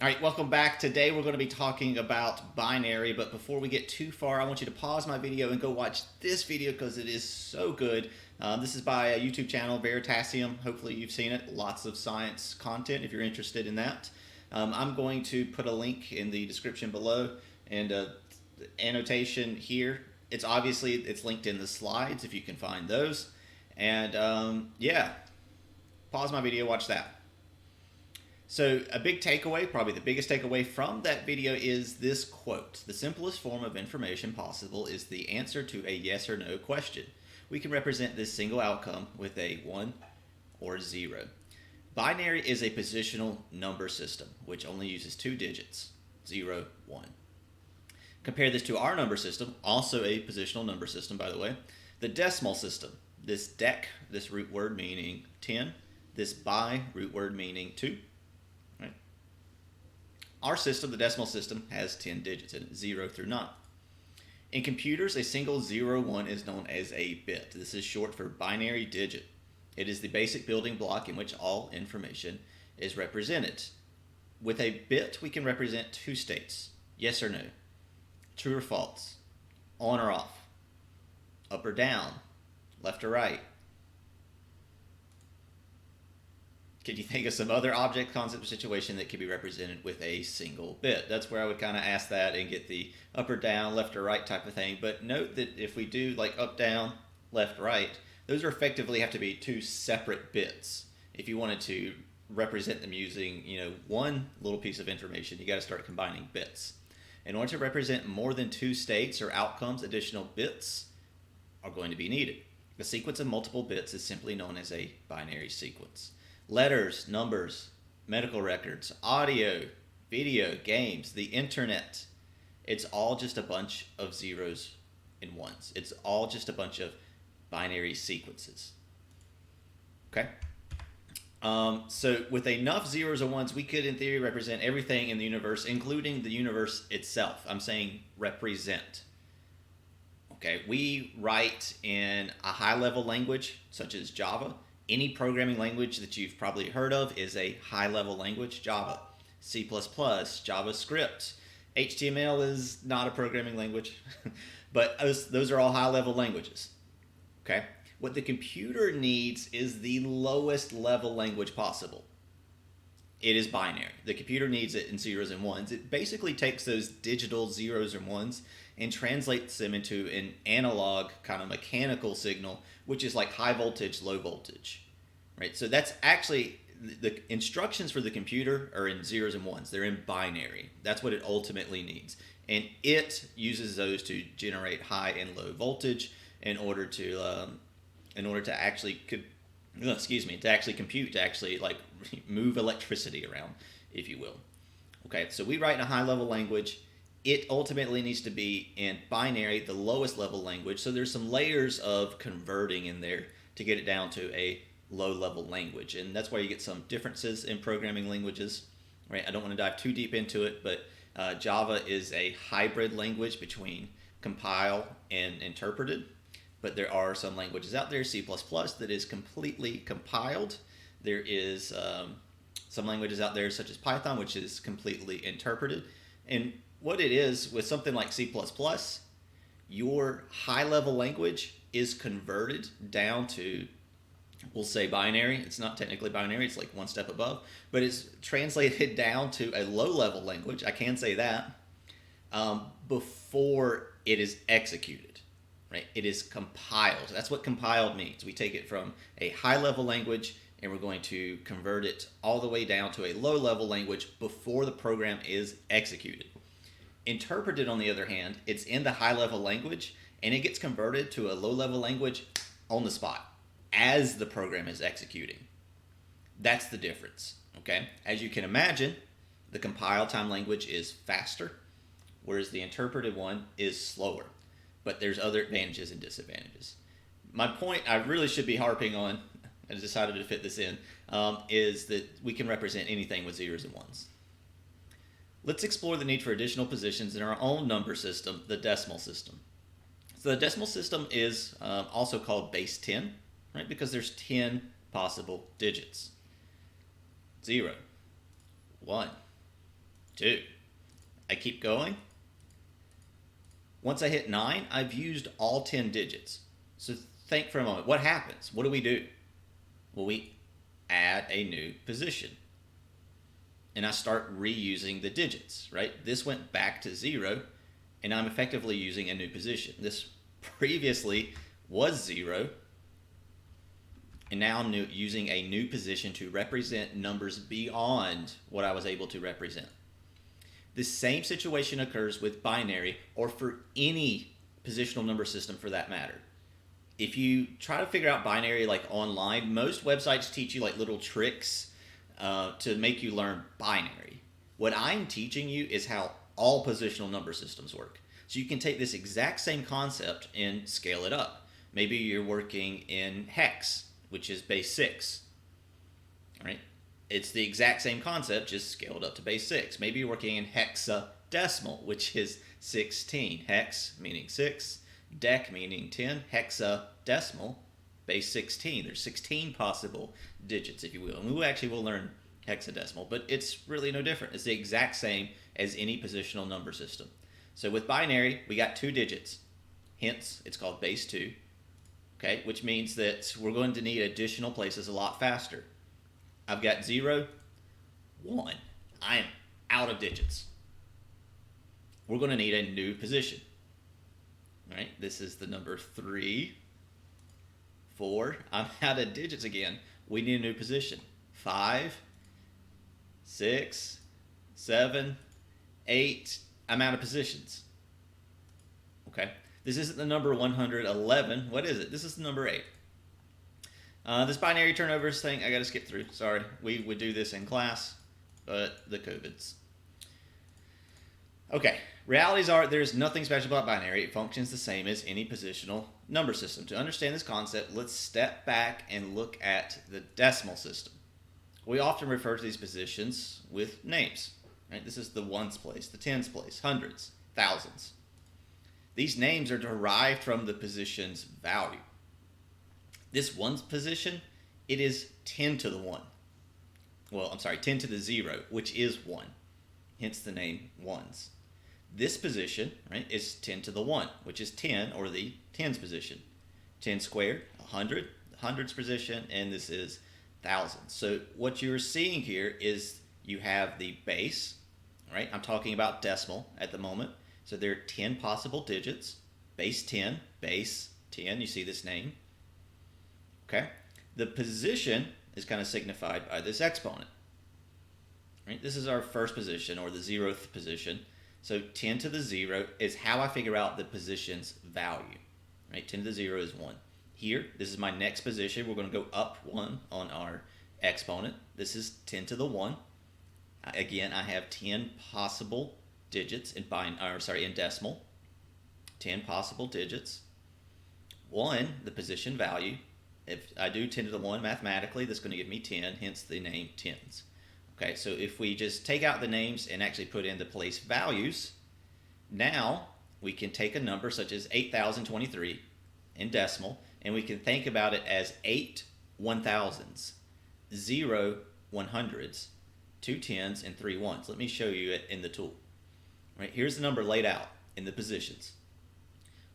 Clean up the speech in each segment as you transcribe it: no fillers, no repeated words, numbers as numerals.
All right, welcome back. Today we're going to be talking about binary, but before we get too far, I want you to pause my video and go watch this video because it is so good. This is by a YouTube channel, Veritasium. Hopefully you've seen it. Lots of science content if you're interested in that. I'm going to put a link in the description below and the annotation here. It's linked in the slides if you can find those. And yeah, pause my video, watch that. So a big takeaway, probably the biggest takeaway from that video is this quote. The simplest form of information possible is the answer to a yes or no question. We can represent this single outcome with a 1 or 0. Binary is a positional number system, which only uses 2 digits, 0, 1. Compare this to our number system, also a positional number system, by the way. The decimal system, this dec, this root word meaning 10, this bi, root word meaning 2. Our system, the decimal system, has 10 digits in it, 0 through 9. In computers, a single 0, 1 is known as a bit. This is short for binary digit. It is the basic building block in which all information is represented. With a bit, we can represent 2 states, yes or no, true or false, on or off, up or down, left or right. Could you think of some other object, concept, or situation that could be represented with a single bit? That's where I would kind of ask that and get the up or down, left or right type of thing. But note that if we do like up, down, left, right, those are effectively have to be 2 separate bits. If you wanted to represent them using, one little piece of information, you got to start combining bits. In order to represent more than 2 states or outcomes, additional bits are going to be needed. A sequence of multiple bits is simply known as a binary sequence. Letters, numbers, medical records, audio, video, games, the internet. It's all just a bunch of zeros and ones. It's all just a bunch of binary sequences. Okay? So with enough zeros or ones, we could, in theory, represent everything in the universe, including the universe itself. I'm saying represent. Okay? We write in a high-level language, such as Java. Any programming language that you've probably heard of is a high-level language, Java. C++, JavaScript. HTML is not a programming language, but those are all high-level languages. Okay? What the computer needs is the lowest level language possible. It is binary. The computer needs it in zeros and ones. It basically takes those digital zeros and ones and translates them into an analog kind of mechanical signal, which is like high voltage, low voltage, right? So that's actually the instructions for the computer are in zeros and ones. They're in binary. That's what it ultimately needs. And it uses those to generate high and low voltage in order to actually compute, to actually like move electricity around, if you will. Okay, so we write in a high level language. It ultimately needs to be in binary, the lowest level language. So there's some layers of converting in there to get it down to a low level language. And that's why you get some differences in programming languages. Right? I don't want to dive too deep into it, but Java is a hybrid language between compile and interpreted. But there are some languages out there, C++, that is completely compiled. There is some languages out there such as Python, which is completely interpreted. And what it is with something like C++, your high-level language is converted down to, we'll say binary. It's not technically binary. It's like one step above. But it's translated down to a low-level language. I can say that before it is executed. Right? It is compiled. That's what compiled means. We take it from a high-level language and we're going to convert it all the way down to a low-level language before the program is executed. Interpreted, on the other hand, it's in the high-level language and it gets converted to a low-level language on the spot as the program is executing. That's the difference. Okay? As you can imagine, the compile time language is faster, whereas the interpreted one is slower. But there's other advantages and disadvantages. My point I really should be harping on, I decided to fit this in, is that we can represent anything with zeros and ones. Let's explore the need for additional positions in our own number system, the decimal system. So the decimal system is also called base 10, right? Because there's 10 possible digits. 0, 1, 2. I keep going. Once I hit 9, I've used all 10 digits. So think for a moment. What happens? What do? Well, we add a new position. And I start reusing the digits, right? This went back to 0, and I'm effectively using a new position. This previously was 0, and now I'm using a new position to represent numbers beyond what I was able to represent. The same situation occurs with binary, or for any positional number system for that matter. If you try to figure out binary like online, most websites teach you like little tricks to make you learn binary. What I'm teaching you is how all positional number systems work. So you can take this exact same concept and scale it up. Maybe you're working in hex, which is base 6. All right? It's the exact same concept, just scaled up to base 6. Maybe you're working in hexadecimal, which is 16. Hex meaning 6, dec meaning 10, hexadecimal, base 16. There's 16 possible digits, if you will. And we actually will learn hexadecimal, but it's really no different. It's the exact same as any positional number system. So with binary, we got 2 digits. Hence, it's called base 2. Okay, which means that we're going to need additional places a lot faster. I've got 0, 1. I am out of digits. We're going to need a new position. All right, this is the number 3, 4. I'm out of digits again. We need a new position. 5, 6, 7, 8. I'm out of positions. Okay, this isn't the number 111. What is it? This is the number 8. This binary turnovers thing, I got to skip through. Sorry, we would do this in class, but the COVIDs. Okay, realities are there's nothing special about binary. It functions the same as any positional number system. To understand this concept, let's step back and look at the decimal system. We often refer to these positions with names. Right? This is the ones place, the tens place, hundreds, thousands. These names are derived from the position's value. This ones position, it is 10 to the 1. Well, I'm sorry, 10 to the 0, which is 1. Hence the name ones. This position, right, is 10 to the 1, which is 10, or the tens position. 10 squared, 100, the hundreds position, and this is thousands. So what you're seeing here is you have the base, right? I'm talking about decimal at the moment. So there are 10 possible digits. Base 10, base 10, you see this name. Okay, the position is kind of signified by this exponent. Right? This is our first position, or the 0th position. So 10 to the 0 is how I figure out the position's value. Right? 10 to the 0 is 1. Here, this is my next position. We're going to go up 1 on our exponent. This is 10 to the 1. Again, I have 10 possible digits in decimal. 10 possible digits. 1, the position value. If I do 10 to the 1 mathematically, that's going to give me 10, hence the name tens. Okay, so if we just take out the names and actually put in the place values, now we can take a number such as 8,023 in decimal, and we can think about it as 8 1,000s, 0 100s, 2 tens, and 3 ones. Let me show you it in the tool. Right, here's the number laid out in the positions.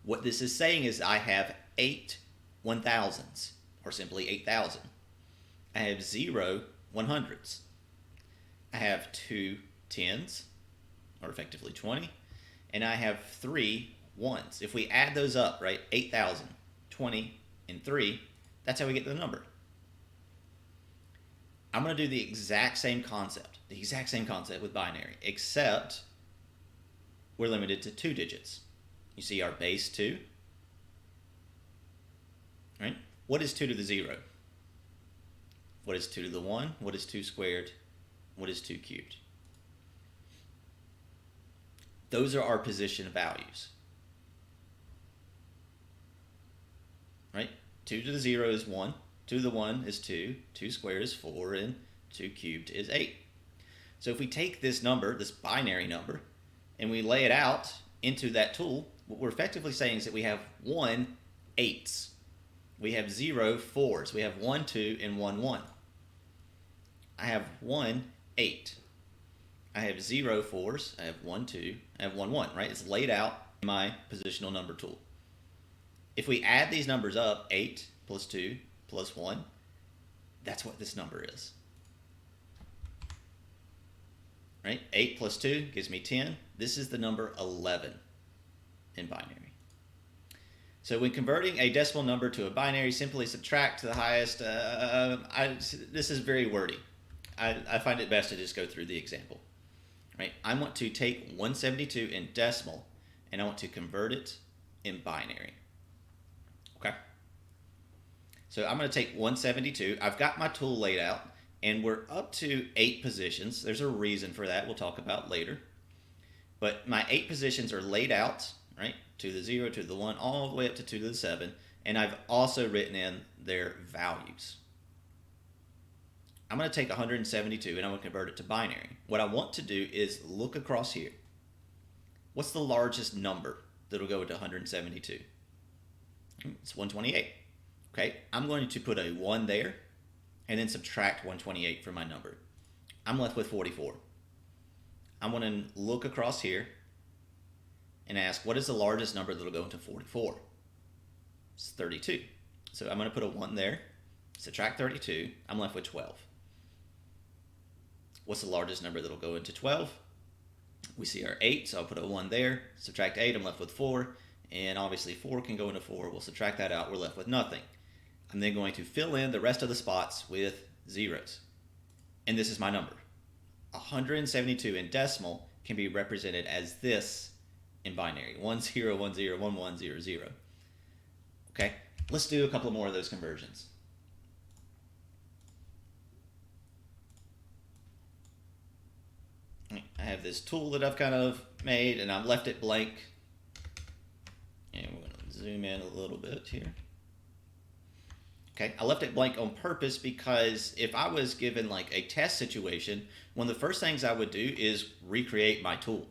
What this is saying is I have 8 1,000s, or simply 8,000. I have 0 100s. I have 2 tens, or effectively 20, and I have 3 ones. If we add those up, right, 8,000, 20, and 3, that's how we get the number. I'm going to do the exact same concept with binary, except we're limited to 2 digits. You see our base 2, right? What is 2 to the 0? What is 2 to the 1? What is 2 squared? What is 2 cubed? Those are our position values. Right? 2 to the 0 is 1. 2 to the 1 is 2. 2 squared is 4. And 2 cubed is 8. So if we take this number, this binary number, and we lay it out into that tool, what we're effectively saying is that we have 1 8s. We have 0 4s. We have 1 2 and 1 1. I have 1 8. I I have 0 4s, I have 1 2, I have 1 1, right? It's laid out in my positional number tool. If we add these numbers up, 8 plus 2 plus 1, that's what this number is. Right? 8 plus 2 gives me 10. This is the number 11 in binary. So when converting a decimal number to a binary, simply subtract to the highest. This is very wordy. I find it best to just go through the example. Right? I want to take 172 in decimal, and I want to convert it in binary. Okay? So I'm going to take 172. I've got my tool laid out, and we're up to 8 positions. There's a reason for that we'll talk about later. But my 8 positions are laid out, right? 2 to the 0, 2 to the 1, all the way up to 2 to the 7. And I've also written in their values. I'm going to take 172 and I'm going to convert it to binary. What I want to do is look across here. What's the largest number that'll go into 172? It's 128. Okay, I'm going to put a 1 there and then subtract 128 from my number. I'm left with 44. I'm going to look across here and ask, what is the largest number that'll go into 44? It's 32. So I'm going to put a 1 there, subtract 32, I'm left with 12. What's the largest number that'll go into 12? We see our 8, so I'll put a 1 there, subtract 8, I'm left with 4, and obviously 4 can go into 4. We'll subtract that out, we're left with nothing. I'm then going to fill in the rest of the spots with zeros. And this is my number. 172 in decimal can be represented as this in binary. 10 10 11 0 0. Okay, let's do a couple more of those conversions. I have this tool that I've kind of made and I've left it blank. And we're going to zoom in a little bit here. Okay, I left it blank on purpose because if I was given like a test situation, one of the first things I would do is recreate my tool.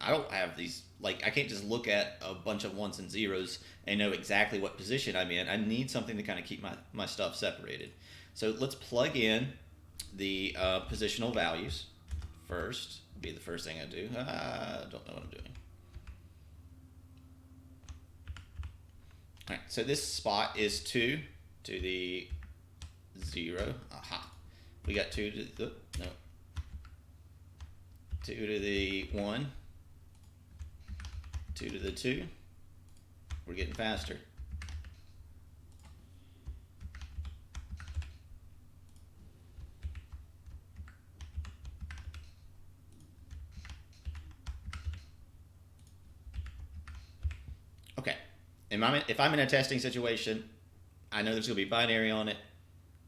I don't have these, like I can't just look at a bunch of 1s and 0s and know exactly what position I'm in. I need something to kind of keep my stuff separated. So let's plug in the positional values first. Be the first thing I do. I don't know what I'm doing. All right, so this spot is 2 to the 0. Aha. We got 2 to the, no. 2 to the 1. 2 to the 2. We're getting faster. Okay. If I'm in a testing situation, I know there's going to be binary on it.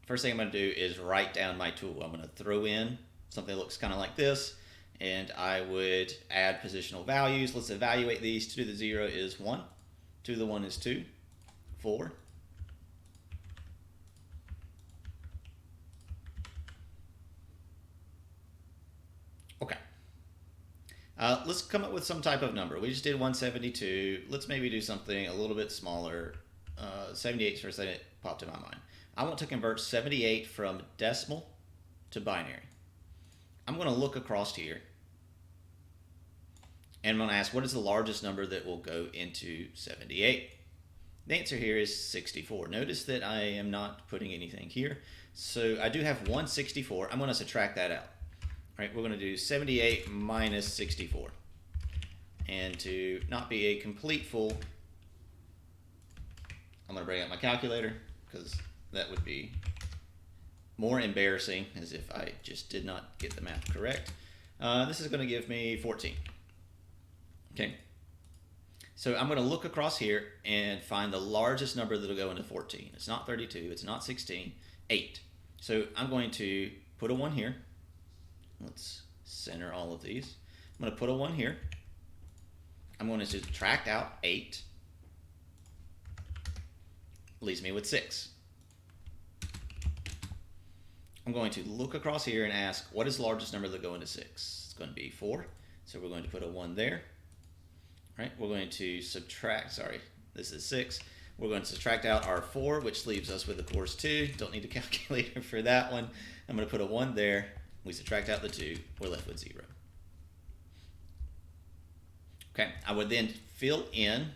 First thing I'm going to do is write down my tool. I'm going to throw in something that looks kind of like this, and I would add positional values. Let's evaluate these. 2 to the 0 is 1. 2 to the 1 is 2. 4. Okay. Let's come up with some type of number. We just did 172. Let's maybe do something a little bit smaller. 78 is the first thing that popped in my mind. I want to convert 78 from decimal to binary. I'm going to look across here and I'm going to ask, what is the largest number that will go into 78? The answer here is 64. Notice that I am not putting anything here. So I do have 164. I'm going to subtract that out. All right, we're going to do 78 minus 64. And to not be a complete fool, I'm going to bring out my calculator because that would be more embarrassing as if I just did not get the math correct. This is going to give me 14. Okay. So I'm going to look across here and find the largest number that will go into 14. It's not 32. It's not 16. 8. So I'm going to put a 1 here. Let's center all of these. I'm going to put a 1 here. I'm going to subtract out 8. Leaves me with 6. I'm going to look across here and ask, what is the largest number that go into 6? It's going to be 4. So we're going to put a 1 there. All right, we're going to subtract, sorry, this is 6. We're going to subtract out our 4, which leaves us with, of course, 2. Don't need a calculator for that one. I'm going to put a 1 there. We subtract out the 2. We're left with 0. Okay, I would then fill in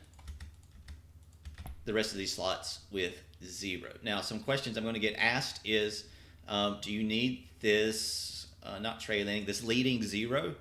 the rest of these slots with 0. Now, some questions I'm going to get asked is, do you need this, not trailing, this leading 0?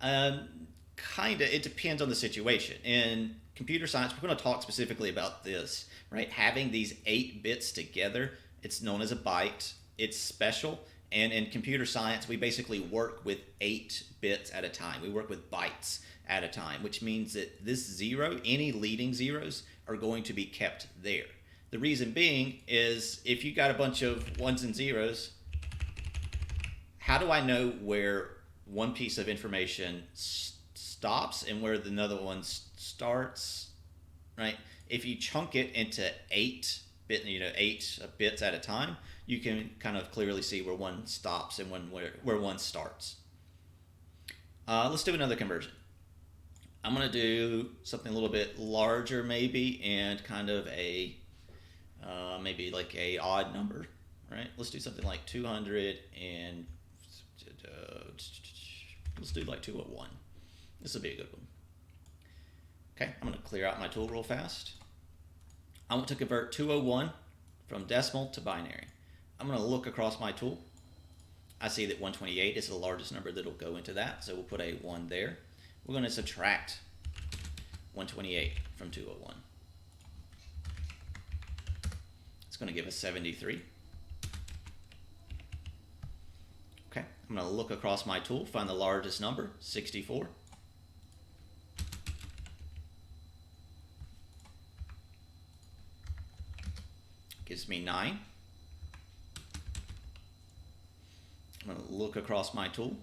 Kind of, it depends on the situation. In computer science, we're going to talk specifically about this, right? Having these 8 bits together, it's known as a byte. It's special. And in computer science, we basically work with 8 bits at a time. We work with bytes at a time, which means that this 0, any leading zeros, are going to be kept there. The reason being is if you got a bunch of 1s and 0s, how do I know where one piece of information stops and where another one starts, right? If you chunk it into 8 bits at a time, you can kind of clearly see where one stops and where one starts. Let's do another conversion. I'm going to do something a little bit larger maybe, and kind of a maybe like a odd number, right? Let's do something like 200 and let's do like 201. This will be a good one. Okay, I'm going to clear out my tool real fast. I want to convert 201 from decimal to binary. I'm going to look across my tool. I see that 128 is the largest number that will go into that, so we'll put a 1 there. We're going to subtract 128 from 201. It's going to give us 73. Okay, I'm going to look across my tool, find the largest number, 64. Gives me 9. I'm going to look across my tool,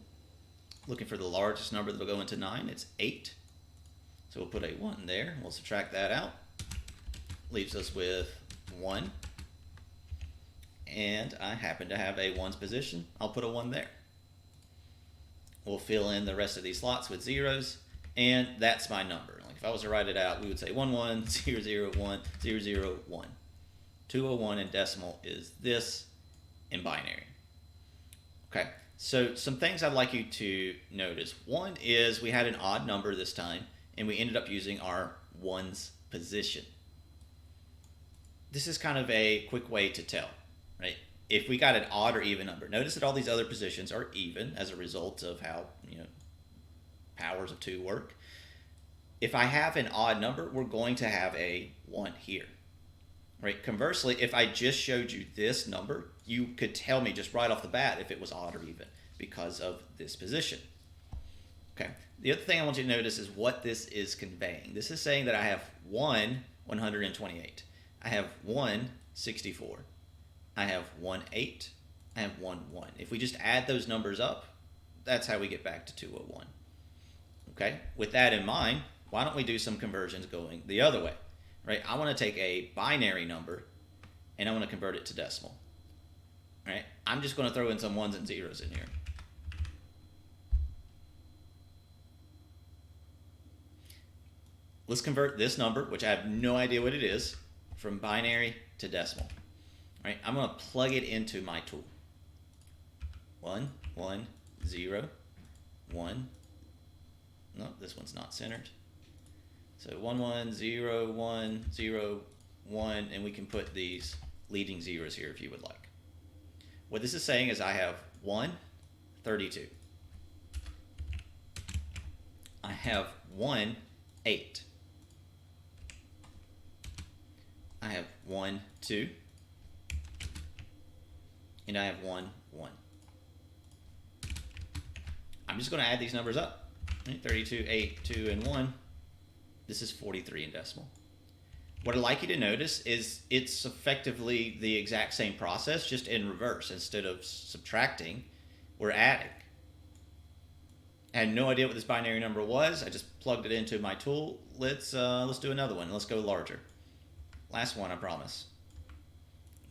looking for the largest number that will go into 9. It's 8. So we'll put a 1 there. We'll subtract that out. Leaves us with 1. And I happen to have a 1's position. I'll put a 1 there. We'll fill in the rest of these slots with zeros, and that's my number. Like if I was to write it out, we would say 1 1 0 0 1 0 0 1. 201 in decimal is this in binary. Okay, so some things I'd like you to notice. One is we had an odd number this time, and we ended up using our 1's position. This is kind of a quick way to tell, right? If we got an odd or even number, notice that all these other positions are even as a result of how, powers of 2 work. If I have an odd number, we're going to have a 1 here. Right. Conversely, if I just showed you this number, you could tell me just right off the bat if it was odd or even because of this position. Okay. The other thing I want you to notice is what this is conveying. This is saying that I have 1 128. I have 1 64. I have 1 8. I have 1 1. If we just add those numbers up, that's how we get back to 201. Okay. With that in mind, why don't we do some conversions going the other way? Right, I want to take a binary number and I want to convert it to decimal. Right, I'm just going to throw in some 1s and 0s in here. Let's convert this number, which I have no idea what it is, from binary to decimal. Right, I'm going to plug it into my tool. 1 1 0 1. No, this one's not centered. So 1 1 0 1 0 1, and we can put these leading zeros here if you would like. What this is saying is I have 1 32. I have 1 8. I have 1 2. And I have 1 1. I'm just going to add these numbers up. 32, 8, 2, and 1. This is 43 in decimal. What I'd like you to notice is it's effectively the exact same process, just in reverse. Instead of subtracting, we're adding. I had no idea what this binary number was. I just plugged it into my tool. Let's do another one. Let's go larger. Last one, I promise.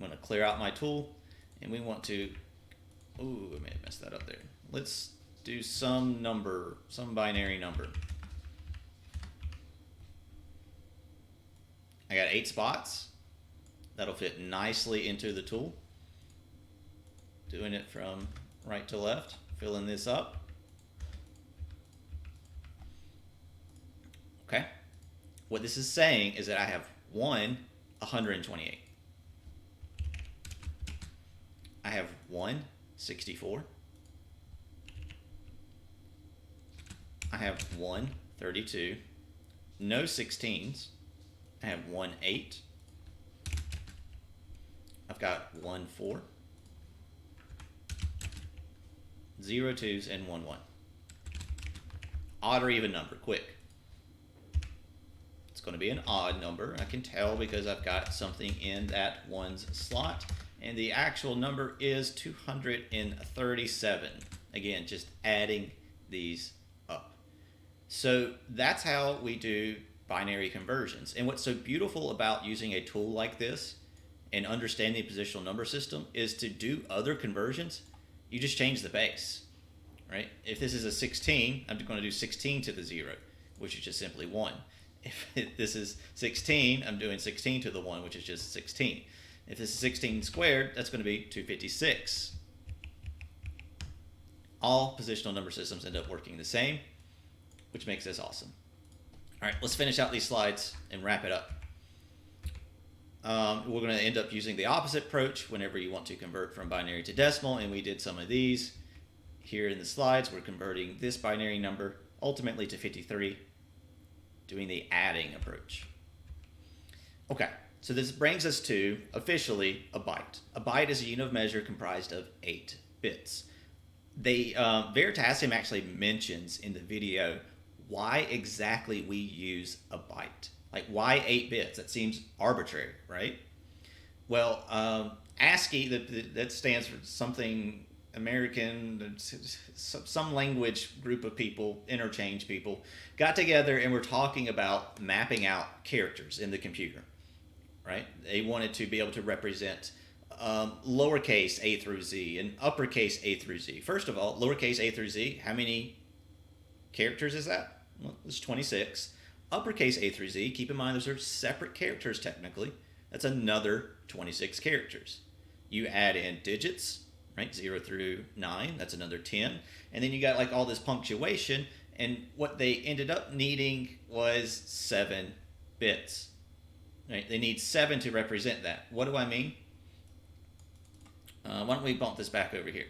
I'm going to clear out my tool, and we want to. Ooh, I may have messed that up there. Let's do some number, some binary number. I got 8 spots. That'll fit nicely into the tool. Doing it from right to left, filling this up. Okay? What this is saying is that I have 128. I have 164. I have 132. No 16s. I have 18. I've got 14. 0 2s and 1 1. Odd or even number, quick. It's going to be an odd number. I can tell because I've got something in that ones slot. And the actual number is 237. Again, just adding these up. So that's how we do binary conversions. And what's so beautiful about using a tool like this and understanding the positional number system is to do other conversions, you just change the base, right? If this is a 16, I'm going to do 16 to the 0, which is just simply 1. If this is 16, I'm doing 16 to the 1, which is just 16. If this is 16 squared, that's going to be 256. All positional number systems end up working the same, which makes this awesome. All right, let's finish out these slides and wrap it up. We're going to end up using the opposite approach whenever you want to convert from binary to decimal, and we did some of these. Here in the slides, we're converting this binary number ultimately to 53, doing the adding approach. Okay, so this brings us to, officially, a byte. A byte is a unit of measure comprised of 8 bits. Veritasium actually mentions in the video why exactly we use a byte. Like, why 8 bits? That seems arbitrary, right? Well, ASCII, that stands for something American, some language group of people, interchange people, got together and were talking about mapping out characters in the computer, right? They wanted to be able to represent lowercase a through z and uppercase a through z. First of all, lowercase a through z, how many characters is that? Well, it's 26. Uppercase a through z, keep in mind those are separate characters technically. That's another 26 characters. You add in digits, right? 0 through 9, that's another 10. And then you got like all this punctuation, and what they ended up needing was 7 bits. Right? They need 7 to represent that. What do I mean? Why don't we bump this back over here?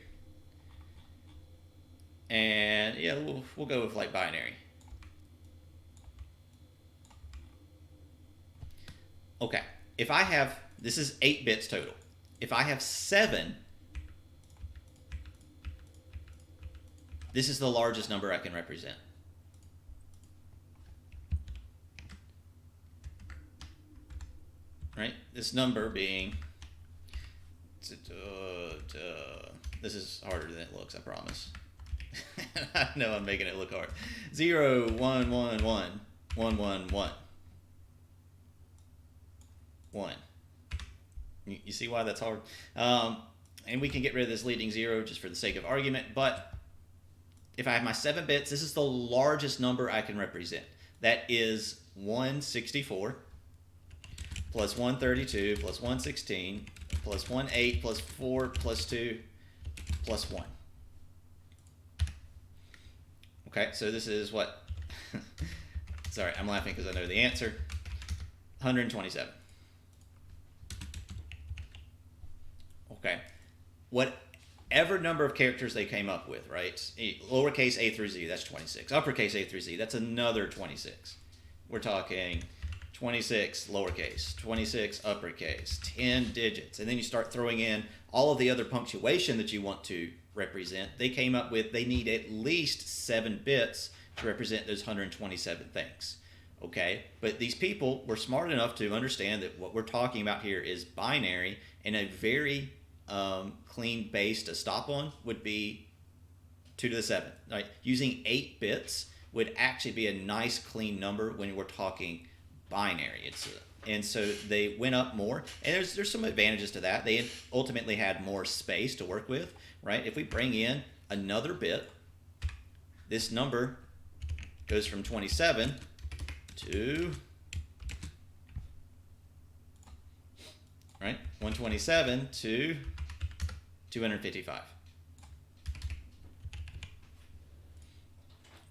And yeah, we'll go with like binary. Okay, if I have, this is 8 bits total. If I have 7, this is the largest number I can represent. Right? This number being, this is harder than it looks, I promise. I know I'm making it look hard. 0, 1, 1, 1, 1, 1, 1. 1. You see why that's hard? And we can get rid of this leading 0 just for the sake of argument, but if I have my 7 bits, this is the largest number I can represent. That is 164 plus 132 plus 116 plus 18 plus 4 plus 2 plus 1. Okay, so this is what? Sorry, I'm laughing because I know the answer. 127. Okay, whatever number of characters they came up with, right? Lowercase a through z, that's 26. Uppercase a through z, that's another 26. We're talking 26 lowercase, 26 uppercase, 10 digits. And then you start throwing in all of the other punctuation that you want to represent. They came up with, they need at least 7 bits to represent those 127 things. Okay, but these people were smart enough to understand that what we're talking about here is binary, and a very clean base to stop on would be 2 to the 7. Right? Using 8 bits would actually be a nice clean number when we're talking binary. And so they went up more, and there's some advantages to that. They ultimately had more space to work with, right? If we bring in another bit, this number goes from 27 to, right, 127 to 255.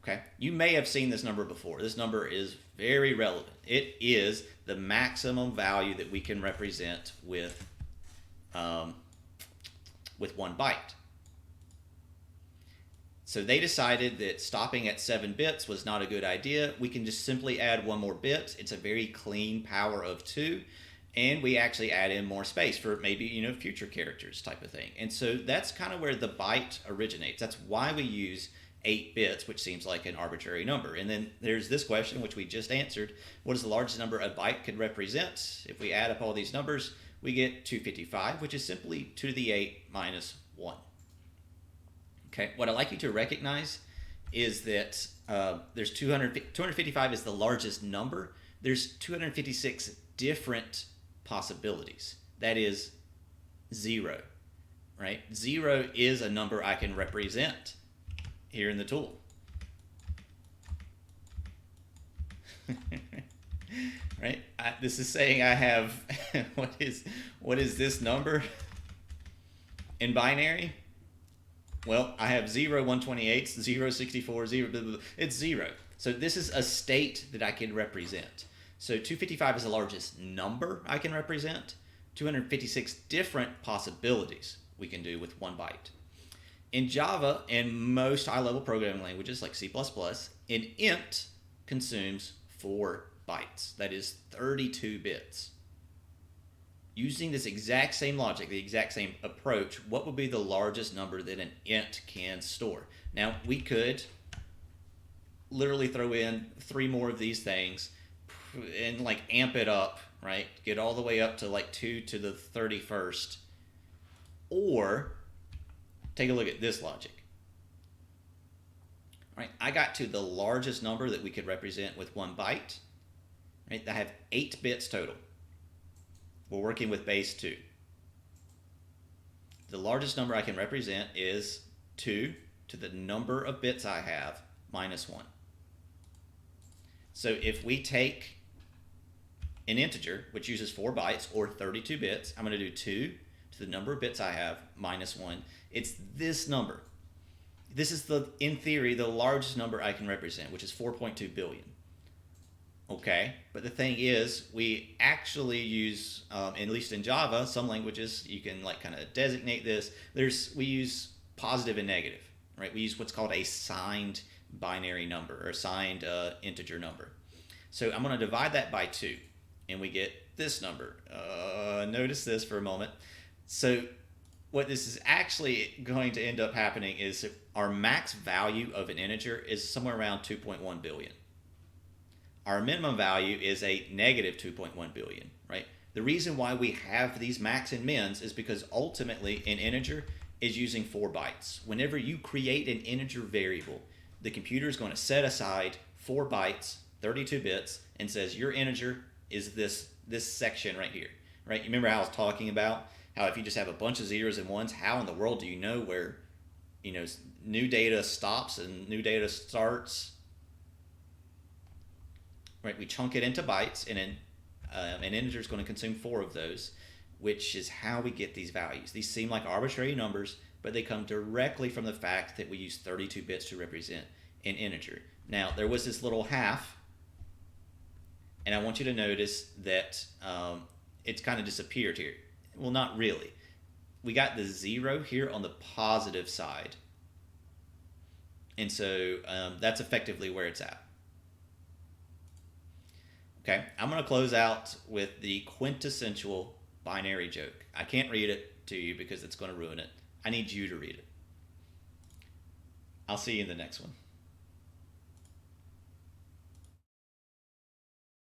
Okay, you may have seen this number before. This number is very relevant. It is the maximum value that we can represent with 1 byte. So they decided that stopping at 7 bits was not a good idea. We can just simply add one more bit. It's a very clean power of 2. And we actually add in more space for maybe, future characters type of thing. And so that's kind of where the byte originates. That's why we use 8 bits, which seems like an arbitrary number. And then there's this question, which we just answered. What is the largest number a byte could represent? If we add up all these numbers, we get 255, which is simply 2 to the 8 minus 1. Okay, what I'd like you to recognize is that there's 255 is the largest number. There's 256 different possibilities. That is 0, right? 0 is a number I can represent here in the tool. Right? This is saying I have, what is this number in binary? Well, I have 0 128, 0 64, 0, blah, blah, blah. It's 0. So this is a state that I can represent. So 255 is the largest number I can represent. 256 different possibilities we can do with 1 byte. In Java and most high-level programming languages like C++, an int consumes 4 bytes. That is 32 bits. Using this exact same logic, the exact same approach, what would be the largest number that an int can store? Now, we could literally throw in 3 more of these things and like amp it up, right? Get all the way up to like 2 to the 31st. Or take a look at this logic. Right, I got to the largest number that we could represent with 1 byte. Right, I have 8 bits total. We're working with base 2. The largest number I can represent is 2 to the number of bits I have minus 1. So if we take an integer, which uses 4 bytes or 32 bits, I'm going to do 2 to the number of bits I have minus 1. It's this number. This is, in theory, the largest number I can represent, which is 4.2 billion. Okay, but the thing is, we actually use, at least in Java, some languages, you can like kind of designate this. We use positive and negative, right? We use what's called a signed binary number or signed integer number. So I'm going to divide that by 2, and we get this number. Notice this for a moment. So what this is actually going to end up happening is our max value of an integer is somewhere around 2.1 billion. Our minimum value is a negative 2.1 billion, right? The reason why we have these max and mins is because ultimately an integer is using 4 bytes. Whenever you create an integer variable, the computer is going to set aside 4 bytes, 32 bits, and says your integer is this section right here, right? You remember how I was talking about how if you just have a bunch of zeros and ones, how in the world do you know where, new data stops and new data starts? Right, we chunk it into bytes, and then an integer is going to consume 4 of those, which is how we get these values. These seem like arbitrary numbers, but they come directly from the fact that we use 32 bits to represent an integer. Now, there was this little half, and I want you to notice that it's kind of disappeared here. Well, not really. We got the 0 here on the positive side, and so that's effectively where it's at. Okay, I'm going to close out with the quintessential binary joke. I can't read it to you because it's going to ruin it. I need you to read it. I'll see you in the next one.